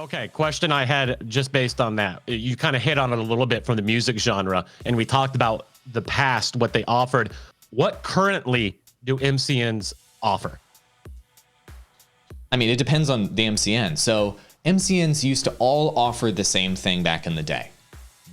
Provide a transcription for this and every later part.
Okay, question I had just based on that. You kind of hit on it a little bit from the music genre, and we talked about the past, what they offered. What currently do MCNs offer? I mean, it depends on the MCN. So MCNs used to all offer the same thing back in the day.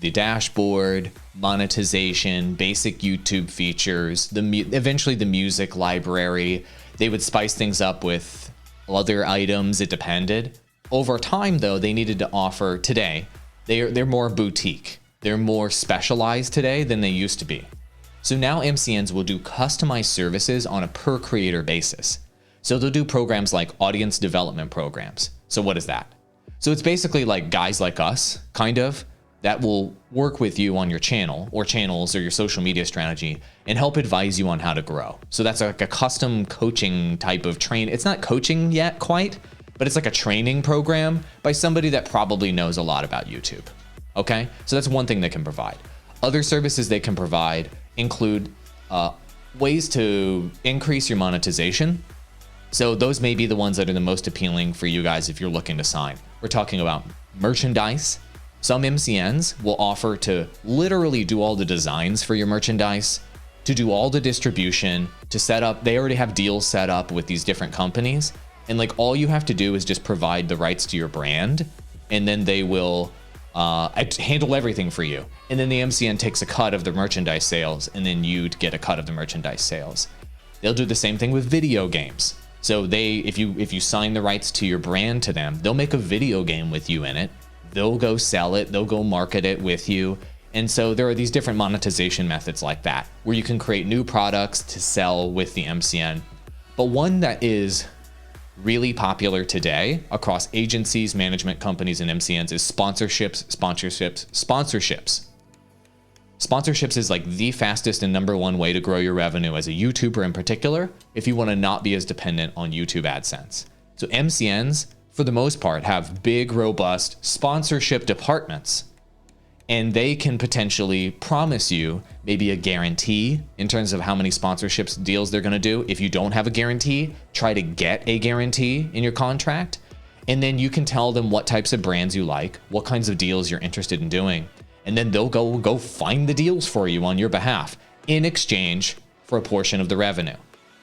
The dashboard, monetization, basic YouTube features, eventually the music library. They would spice things up with other items. It depended. Over time, though, they needed to offer today. They're more boutique. They're more specialized today than they used to be. So now MCNs will do customized services on a per creator basis. So they'll do programs like audience development programs. So what is that? So it's basically like guys like us, kind of, that will work with you on your channel or channels or your social media strategy and help advise you on how to grow. So that's like a custom coaching type of train. It's not coaching yet quite, but it's like a training program by somebody that probably knows a lot about YouTube. Okay, so that's one thing they can provide. Other services they can provide include ways to increase your monetization. So those may be the ones that are the most appealing for you guys if you're looking to sign. We're talking about merchandise. Some MCNs will offer to literally do all the designs for your merchandise, to do all the distribution, to set up. They already have deals set up with these different companies. And like all you have to do is just provide the rights to your brand, and then they will handle everything for you. And then the MCN takes a cut of the merchandise sales, and then you'd get a cut of the merchandise sales. They'll do the same thing with video games. So if you sign the rights to your brand to them, they'll make a video game with you in it. They'll go sell it. They'll go market it with you. And so there are these different monetization methods like that, where you can create new products to sell with the MCN. But one that is really popular today across agencies, management companies, and MCNs is sponsorships. Sponsorships is like the fastest and #1 way to grow your revenue as a YouTuber in particular, if you want to not be as dependent on YouTube AdSense. So MCNs, for the most part, have big, robust sponsorship departments, and they can potentially promise you maybe a guarantee in terms of how many sponsorships deals they're going to do. If you don't have a guarantee, try to get a guarantee in your contract, and then you can tell them what types of brands you like, what kinds of deals you're interested in doing, and then they'll go find the deals for you on your behalf in exchange for a portion of the revenue.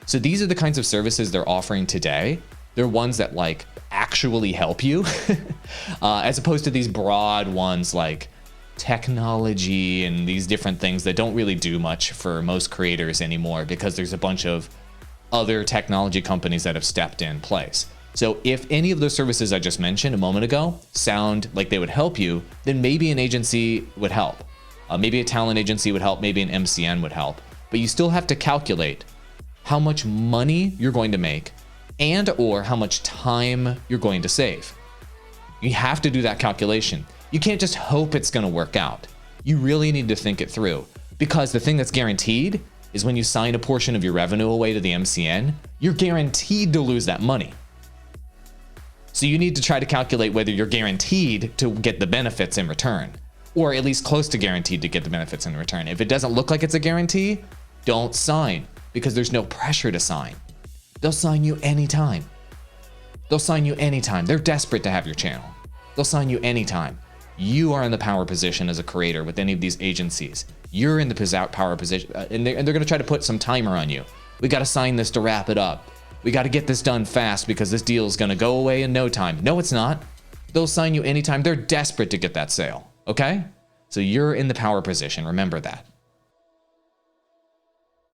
So these are the kinds of services they're offering today. They're ones that like actually help you as opposed to these broad ones like technology and these different things that don't really do much for most creators anymore because there's a bunch of other technology companies that have stepped in place. So if any of those services I just mentioned a moment ago sound like they would help you, then maybe an agency would help. Maybe a talent agency would help, maybe an MCN would help. But you still have to calculate how much money you're going to make and or how much time you're going to save. You have to do that calculation. You can't just hope it's going to work out. You really need to think it through, because the thing that's guaranteed is when you sign a portion of your revenue away to the MCN, you're guaranteed to lose that money. So you need to try to calculate whether you're guaranteed to get the benefits in return, or at least close to guaranteed to get the benefits in return. If it doesn't look like it's a guarantee, don't sign, because there's no pressure to sign. They'll sign you anytime. They'll sign you anytime. They're desperate to have your channel. They'll sign you anytime. You are in the power position as a creator with any of these agencies. You're in the power position, and they're going to try to put some timer on you. We got to sign this to wrap it up. We got to get this done fast because this deal is going to go away in no time. No, it's not. They'll sign you anytime. They're desperate to get that sale. Okay? So you're in the power position. Remember that.